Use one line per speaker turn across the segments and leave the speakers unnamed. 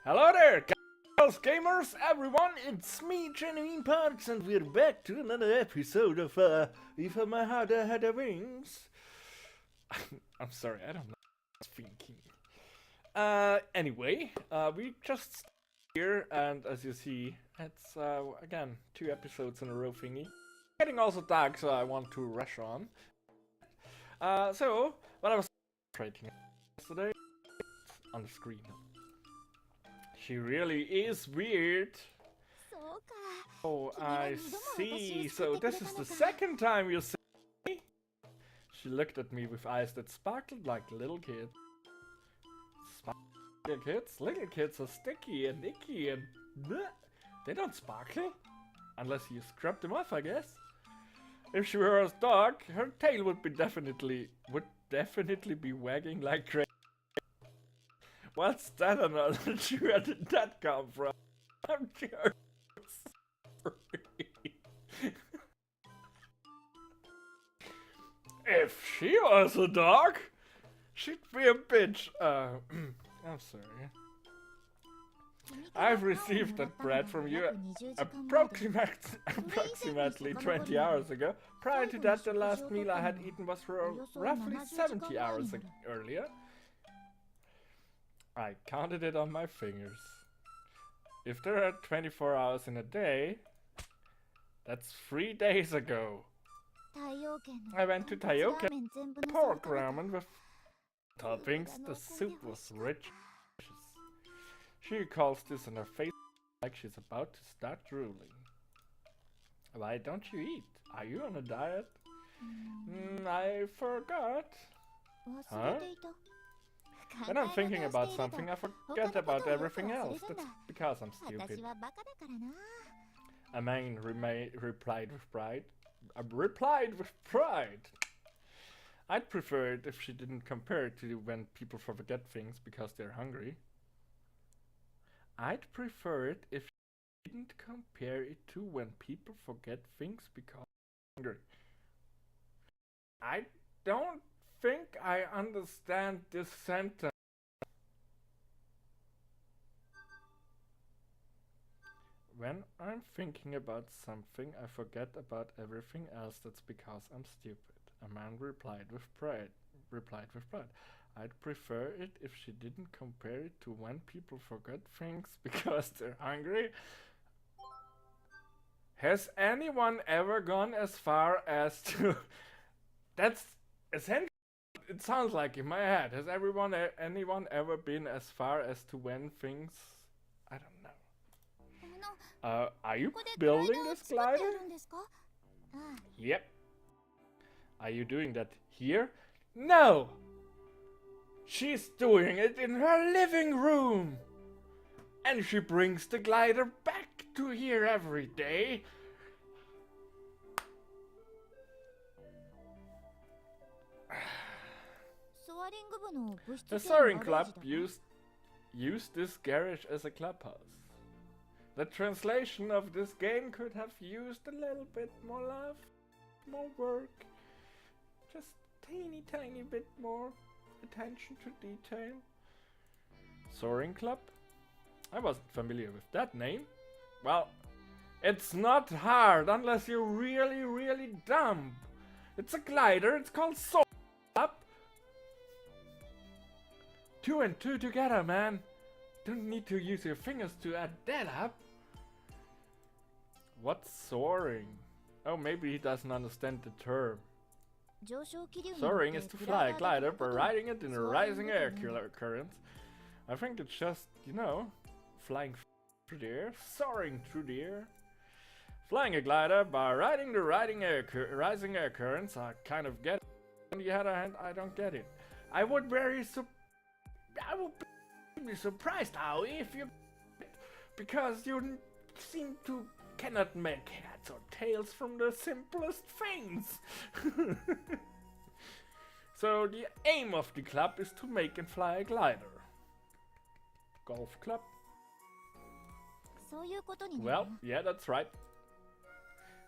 Hello there, girls, gamers, everyone, it's me, GenuineParts, and we're back to another episode of, If My Heart Had a Wings. I'm sorry, I don't know what I'm thinking. Anyway, we just here, and as you see, it's, again, 2 episodes in a row thingy. Getting also dark, so I want to rush on. So, what I was trading yesterday, on the screen. She really is weird. Oh, I see. So this is the second time you see me? She looked at me with eyes that sparkled like little kids. Little kids? Little kids are sticky and icky and bleh. They don't sparkle. Unless you scrub them off, I guess. If she were a dog, her tail would definitely be wagging like crazy. What's that analogy? Where did that come from? I'm just sorry. If she was a dog, she'd be a bitch. I'm sorry. I've received that bread from you approximately 20 hours ago. Prior to that, the last meal I had eaten was roughly 70 hours earlier. I counted it on my fingers. If there are 24 hours in a day, that's 3 days ago. I went to Taioken, pork ramen with toppings. The soup was rich. She calls this on her face like she's about to start drooling. Why don't you eat? Are you on a diet? I forgot. Huh? When I'm thinking about something, I forget about everything else. That's because I'm stupid. A man replied with pride. I'd prefer it if she didn't compare it to when people forget things because they're hungry. I'd prefer it if she didn't compare it to when people forget things because they're hungry. I don't think I understand this sentence. When I'm thinking about something, I forget about everything else. That's because I'm stupid. A man replied with pride. I'd prefer it if she didn't compare it to when people forget things because they're hungry. Has anyone ever gone as far as to... That's essentially... It sounds like in my head. Has anyone ever been as far as to when things... I don't know. Are you building this glider? Yep. Are you doing that here? No! She's doing it in her living room! And she brings the glider back to here every day. The Soaring Club used this garage as a clubhouse. The translation of this game could have used a little bit more love, more work, just tiny bit more attention to detail. Soaring Club? I wasn't familiar with that name. Well, it's not hard unless you're really dumb. It's a glider, it's called Soaring Club. 2 and 2 together, man. Don't need to use your fingers to add that up. What's soaring? Oh, maybe he doesn't understand the term. Soaring is to fly a glider by riding it in a rising air current. I think it's just, you know, flying through the air, soaring through the air. Flying a glider by riding the rising air currents, I kind of get it. On the other hand, I don't get it. I would be surprised, Aoi, if you... Because you seem to cannot make heads or tails from the simplest things. So the aim of the club is to make and fly a glider. Golf club? Well, yeah, that's right.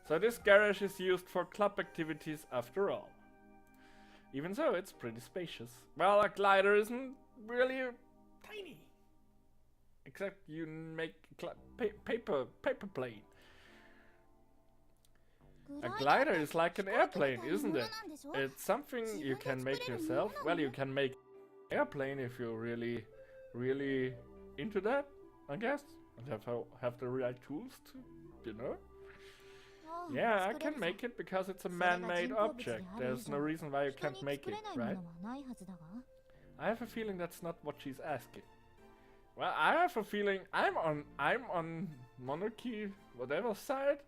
So this garage is used for club activities after all. Even so, it's pretty spacious. Well, a glider isn't really tiny. except you make paper plane. A glider is like an airplane, isn't it? It's something you can make yourself. Well, you can make an airplane if you're really, really into that, I guess. And have the right tools to, you know? Yeah, I can make it because it's a man-made object. There's no reason why you can't make it, right? I have a feeling that's not what she's asking. Well, I have a feeling I'm on monarchy whatever side.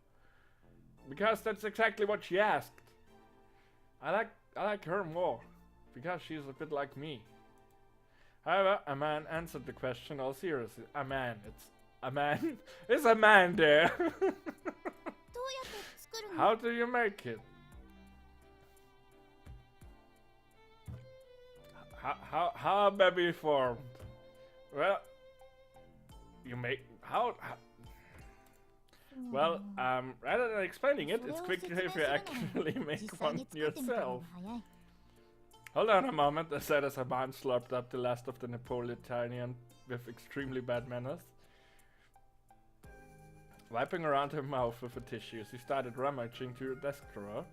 Because that's exactly what she asked. I like her more. Because she's a bit like me. However, a man answered the question all seriously. A man. It's a man. Is a man there? How do you make it? How a baby formed? Well, you make how well, rather than explaining it, it's quicker if you actually make one yourself. Hold on a moment, I said as a man slurped up the last of the Napolitanian with extremely bad manners. Wiping around her mouth with a tissue, she started rummaging through a desk drawer.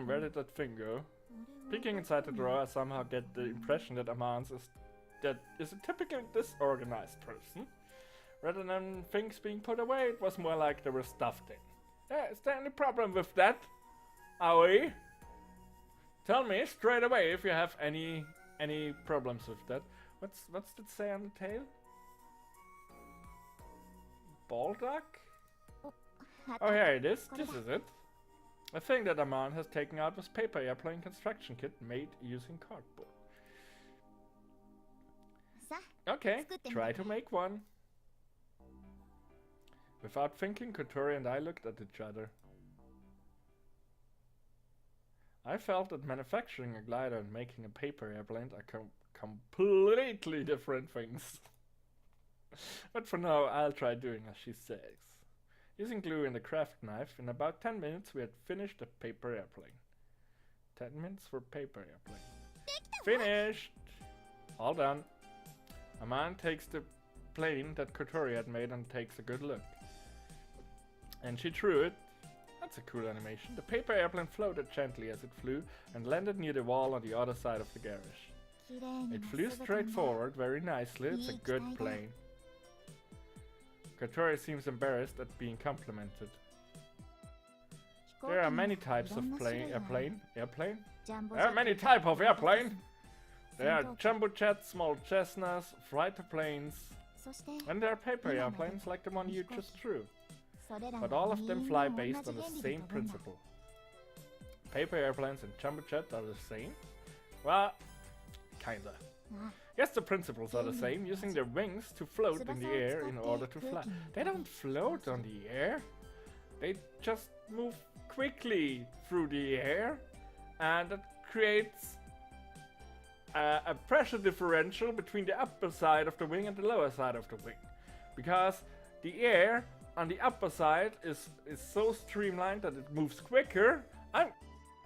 Where did that thing go? Peeking inside the drawer, I somehow get the impression that Amance is a typical disorganized person. Rather than things being put away, it was more like they were stuffed in. Yeah, is there any problem with that, Aoi? Tell me straight away if you have any problems with that. What's it say on the tail? Ball duck? Oh, here it is. This is it. A thing that Aman has taken out was paper airplane construction kit made using cardboard. Okay, try to make one. Without thinking, Kotori and I looked at each other. I felt that manufacturing a glider and making a paper airplane are completely different things. But for now, I'll try doing as she says. Using glue and a craft knife, in about 10 minutes we had finished a paper airplane. 10 minutes for paper airplane. Finished! All done. A man takes the plane that Kotori had made and takes a good look. And she threw it. That's a cool animation. The paper airplane floated gently as it flew and landed near the wall on the other side of the garage. It flew straight forward very nicely. It's a good plane. Kotori seems embarrassed at being complimented. There are many types of airplane. There are many types of airplane. There are jumbo jets, small chestnuts, fighter planes, and there are paper airplanes like the one you just drew. But all of them fly based on the same principle. Paper airplanes and jumbo jets are the same? Well, kinda. Yes, the principles are the same, using their wings to float in the air in order to fly. They don't float on the air. They just move quickly through the air, and that creates a pressure differential between the upper side of the wing and the lower side of the wing. Because the air on the upper side is so streamlined that it moves quicker.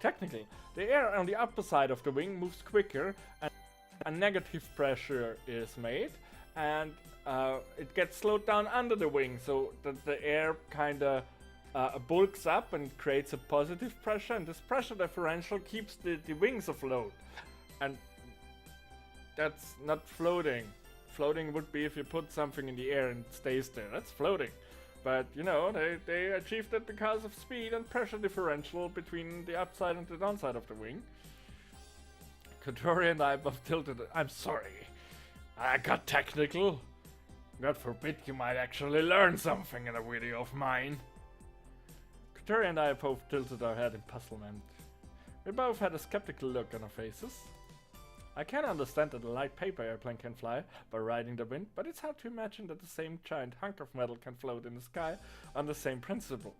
Technically, the air on the upper side of the wing moves quicker, and a negative pressure is made, and it gets slowed down under the wing, so that the air kinda bulks up and creates a positive pressure, and this pressure differential keeps the wings afloat. And that's not floating. Floating would be if you put something in the air and it stays there. That's floating. But, you know, they achieved it because of speed and pressure differential between the upside and the downside of the wing. Kotori and I both tilted. I'm sorry. I got technical. God forbid you might actually learn something in a video of mine. Kotori and I both tilted our head in puzzlement. We both had a skeptical look on our faces. I can understand that a light paper airplane can fly by riding the wind, but it's hard to imagine that the same giant hunk of metal can float in the sky on the same principle.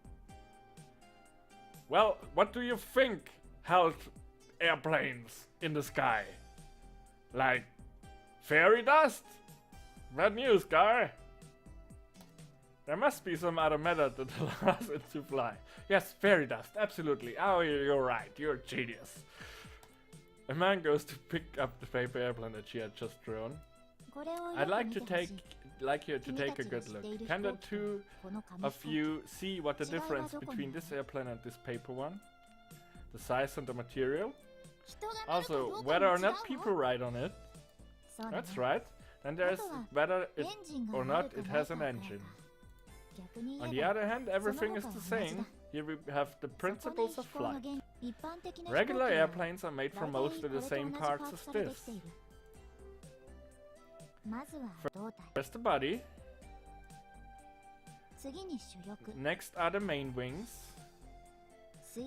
Well, what do you think held airplanes in the sky? Like fairy dust? Bad news, guy. There must be some other method that allows it to fly. Yes, fairy dust, absolutely. Oh, you're right, you're a genius. A man goes to pick up the paper airplane that she had just drawn. I'd like you to take a good look. Can the two of you see what the difference between this airplane and this paper one? The size and the material? Also, whether or not people ride on it. That's right. Then there's whether it or not it has an engine. On the other hand, everything is the same. Here we have the principles of flight. Regular airplanes are made from mostly the same parts as this. First the body. Next are the main wings.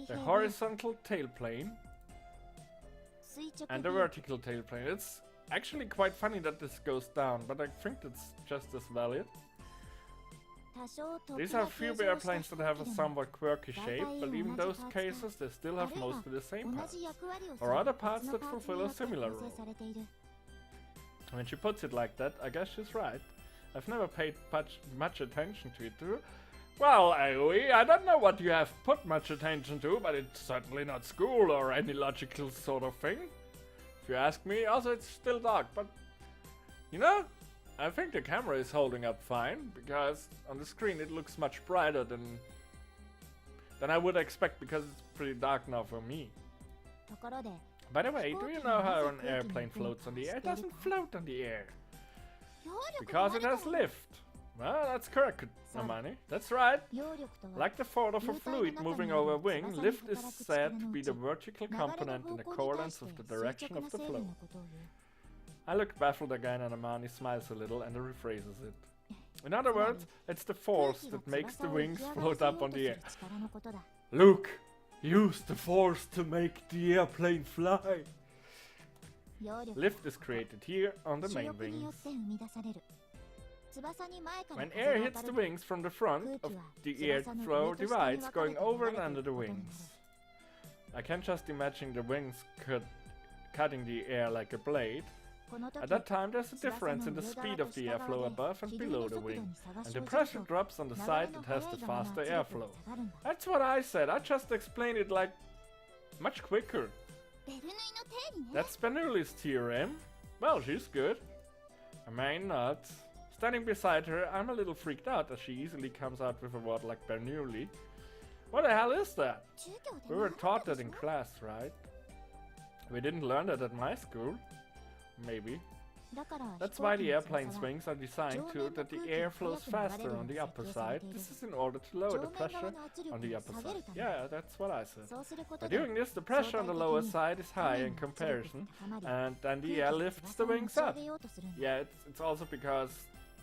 The horizontal tailplane. And the vertical tailplane. It's actually quite funny that this goes down, but I think it's just as valid. These are few airplanes that have a somewhat quirky shape, but even those cases they still have mostly the same parts, or other parts that fulfill a similar role. When she puts it like that, I guess she's right. I've never paid much attention to it too. Well, Aoi, I don't know what you have put much attention to, but it's certainly not school or any logical sort of thing. If you ask me, also it's still dark, but you know, I think the camera is holding up fine, because on the screen it looks much brighter than I would expect, because it's pretty dark now for me. By the way, do you know how an airplane floats on the air? It doesn't float on the air. Because it has lift. Well, that's correct, Amani. That's right. Like the thought of a fluid moving over a wing, lift is said to be the vertical component in accordance with the direction of the flow. I look baffled again and Amani smiles a little and rephrases it. In other words, it's the force that makes the wings float up on the air. Luke, use the force to make the airplane fly. Lift is created here on the main wings. When air hits the wings from the front, the airflow divides, going over and under the wings. I can just imagine the wings cutting the air like a blade. At that time there's a difference in the speed of the airflow above and below the wing, and the pressure drops on the side that has the faster airflow. That's what I said, I just explained it like much quicker. That's Bernoulli's theorem. Well, she's good. I mean not. Standing beside her, I'm a little freaked out as she easily comes out with a word like Bernoulli. What the hell is that? We were taught that in class, right? We didn't learn that at my school. Maybe. That's why the airplane's wings are designed so that the air flows faster on the upper side. This is in order to lower the pressure on the upper side. Yeah, that's what I said. By doing this, the pressure on the lower side is high in comparison, and then the air lifts the wings up. Yeah, it's also because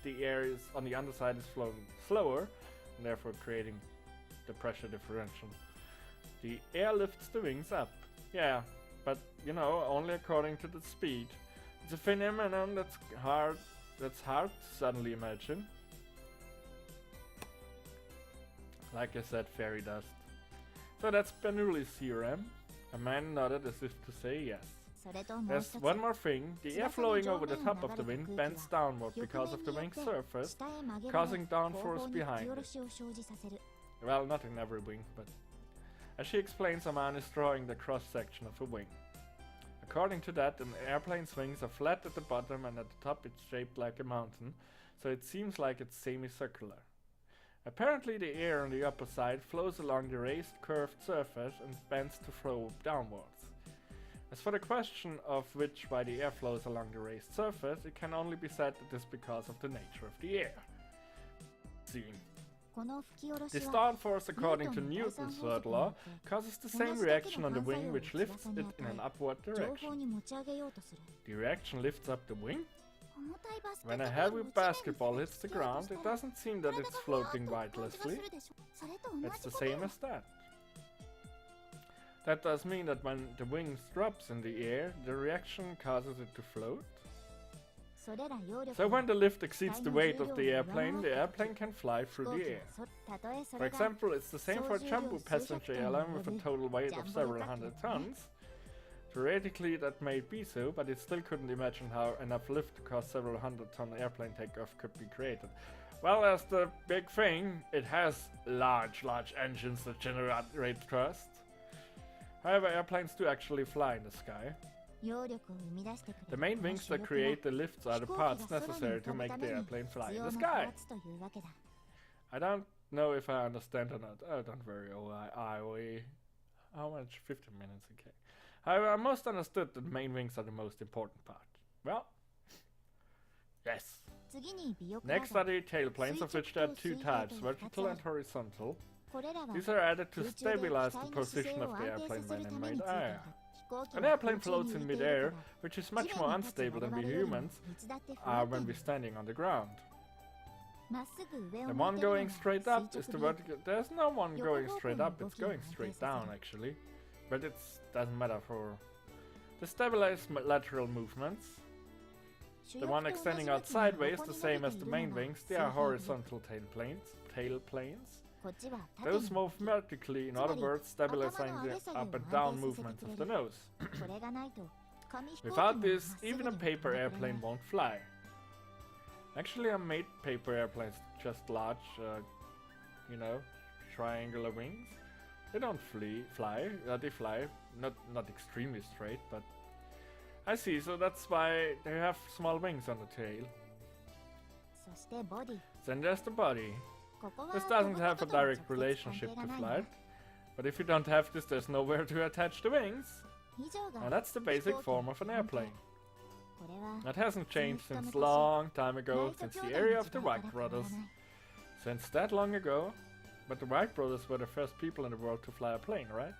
the air is on the underside is flowing slower, and therefore creating the pressure differential. The air lifts the wings up. Yeah, but you know, only according to the speed. It's a phenomenon that's hard to suddenly imagine. Like I said, fairy dust. So that's Bernoulli's theorem. A man nodded as if to say yes. There's one more thing. The air flowing over the top of the wing bends downward because of the wing's surface, causing downforce behind it. Well, not in every wing, but... As she explains, a man is drawing the cross-section of a wing. According to that, an airplane's wings are flat at the bottom and at the top it's shaped like a mountain, so it seems like it's semicircular. Apparently the air on the upper side flows along the raised curved surface and bends to flow downwards. As for the question of why the air flows along the raised surface, it can only be said that it is because of the nature of the air. Scene. This downforce, according to Newton's third law, causes the same reaction on the wing which lifts it in an upward direction. The reaction lifts up the wing. When a heavy basketball hits the ground, it doesn't seem that it's floating weightlessly. It's the same as that. That does mean that when the wing drops in the air, the reaction causes it to float. So when the lift exceeds the weight of the airplane can fly through the air. For example, it's the same for a jumbo passenger airline with a total weight of several hundred tons. Theoretically that may be so, but it still couldn't imagine how enough lift to cause several 100-ton airplane takeoff could be created. Well, that's the big thing. It has large engines that generate thrust. However, airplanes do actually fly in the sky. The main wings that create the lifts are the parts necessary to make the airplane fly in the sky. I don't know if I understand or not. Oh, don't worry, Aoi. How much? 15 minutes, okay. However, I most understood that the main wings are the most important part. Well, yes. Next are the tailplanes, of which there are two types, vertical and horizontal. These are added to stabilize the position of the airplane when in mid-air. An airplane floats in mid-air, which is much more unstable than we humans are when we're standing on the ground. The one going straight up is the vertical. There's no one going straight up, it's going straight down actually. But it doesn't matter for the stabilized lateral movements. The one extending out sideways, the same as the main wings, they are horizontal tailplanes. Those move vertically, in other words, stabilizing the up and down movements of the nose. Without this, even a paper airplane won't fly. Actually, I made paper airplanes just large, you know, triangular wings. They don't fly. They fly, not extremely straight, but I see. So that's why they have small wings on the tail. Then there's the body. This doesn't have a direct relationship to flight, but if you don't have this, there's nowhere to attach the wings. And that's the basic form of an airplane. That hasn't changed since long time ago, since the era of the Wright brothers. Since that long ago. But the Wright brothers were the first people in the world to fly a plane, right?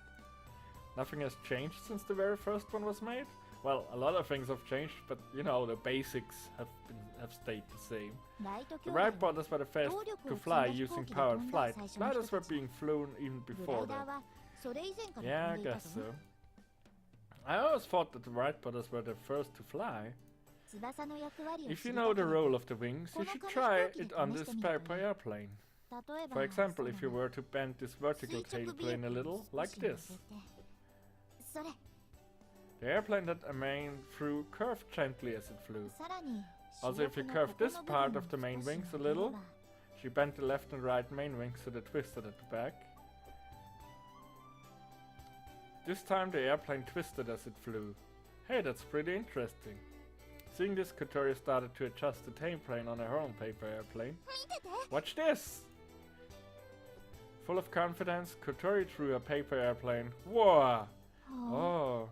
Nothing has changed since the very first one was made? Well, a lot of things have changed, but you know, the basics have stayed the same. The Wright brothers were the first to fly using powered flight. Gliders were being flown even before that. Yeah, I guess so. I always thought that the Wright brothers were the first to fly. If you know the role of the wings, you should try it on this paper airplane. For example, if you were to bend this vertical tailplane a little, like this. The airplane that a main flew curved gently as it flew. Also, if you curve this part of the main wings a little, she bent the left and right main wings so they twisted at the back. This time the airplane twisted as it flew. Hey, that's pretty interesting. Seeing this, Kotori started to adjust the tailplane on her own paper airplane. Watch this! Full of confidence, Kotori drew a paper airplane. Whoa! Oh!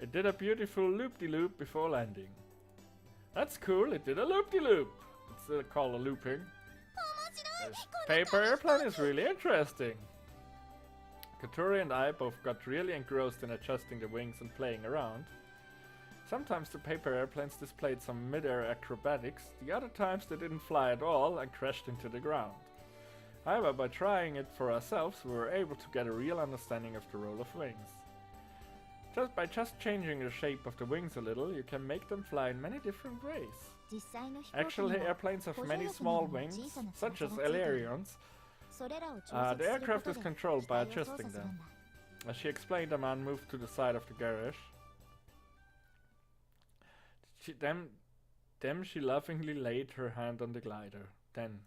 It did a beautiful loop-de-loop before landing. That's cool, it did a loop-de-loop! It's called a looping. This paper airplane is really interesting. Kotori and I both got really engrossed in adjusting the wings and playing around. Sometimes the paper airplanes displayed some mid-air acrobatics, the other times they didn't fly at all and crashed into the ground. However, by trying it for ourselves, we were able to get a real understanding of the role of wings. By just changing the shape of the wings a little, you can make them fly in many different ways. Actually, airplanes have many small wings, such as ailerons. The aircraft is controlled by adjusting them. As she explained, the man moved to the side of the garage. She lovingly laid her hand on the glider. Then,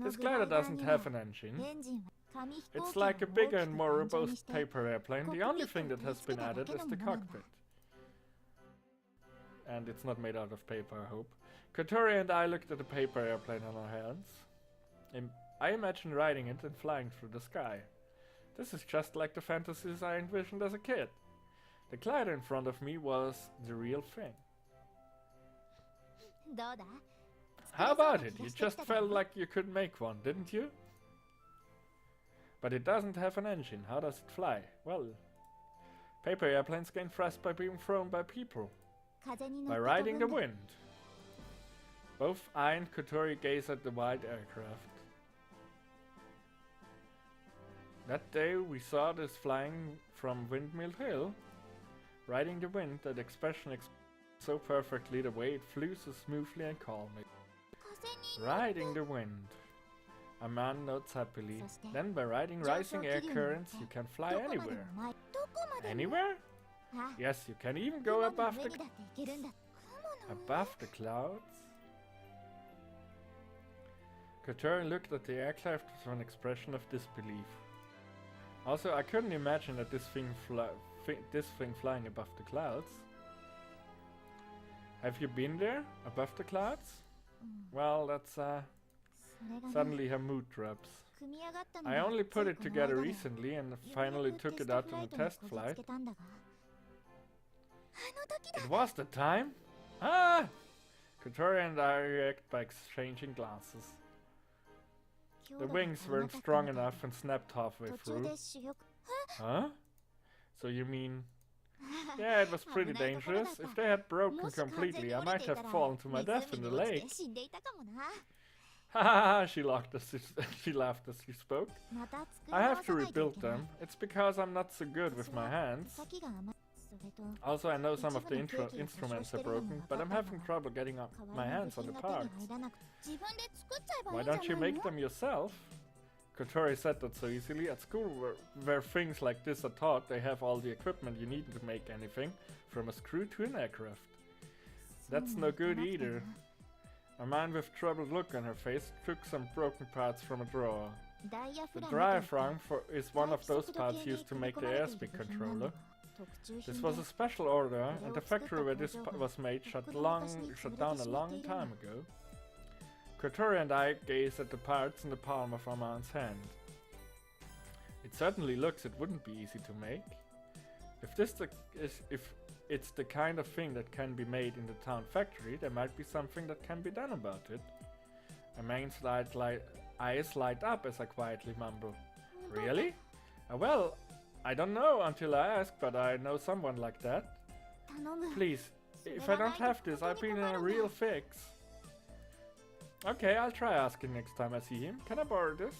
this glider doesn't have an engine. It's like a bigger and more robust paper airplane. The only thing that has been added is the cockpit. And it's not made out of paper, I hope. Kotori and I looked at the paper airplane on our hands. I imagined riding it and flying through the sky. This is just like the fantasies I envisioned as a kid. The glider in front of me was the real thing. How about it? You just felt like you could make one, didn't you? But it doesn't have an engine. How does it fly? Well, paper airplanes gain thrust by being thrown by people. By riding the wind. Both I and Kotori gaze at the wide aircraft. That day we saw this flying from Windmill Hill. Riding the wind, that expression so perfectly the way it flew so smoothly and calmly. Riding the wind. A man nods happily. Then by riding rising air currents you can fly anywhere. Anywhere? Yes, you can even go above the clouds. Kotori looked at the aircraft with an expression of disbelief. Also, I couldn't imagine that this thing this thing flying above the clouds. Have you been there? Above the clouds? Well, that's suddenly her mood drops. I only put it together recently and finally took it out on a test flight. It was the time? Ah! Kotori and I react by exchanging glances. The wings weren't strong enough and snapped halfway through. Huh? So you mean... Yeah, it was pretty dangerous. If they had broken completely, I might have fallen to my death in the lake. Haha, she laughed as she spoke. I have to rebuild them. It's because I'm not so good with my hands. Also, I know some of the instruments are broken, but I'm having trouble getting my hands on the parts. Why don't you make them yourself? Kotori said that so easily. At school where things like this are taught, they have all the equipment you need to make anything, from a screw to an aircraft. That's no good either. A man with troubled look on her face took some broken parts from a drawer. The diaphragm is one of those parts used to make the airspeed controller. This was a special order, and the factory where this was made shut down a long time ago. Kotori and I gazed at the parts in the palm of our man's hand. It certainly looks it wouldn't be easy to make. If it's the kind of thing that can be made in the town factory, there might be something that can be done about it. A man's eyes light up as I quietly mumble. Really? Well, I don't know until I ask, but I know someone like that. Please, if I don't have this, I'll be in a real fix. Okay, I'll try asking next time I see him. Can I borrow this?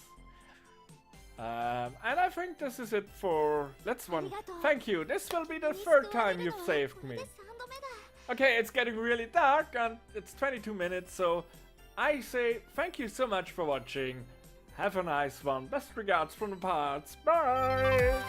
And I think this is it for... Thank you, this will be the third time you've saved me. Okay, it's getting really dark and it's 22 minutes, so I say thank you so much for watching. Have a nice one. Best regards from the parts. Bye!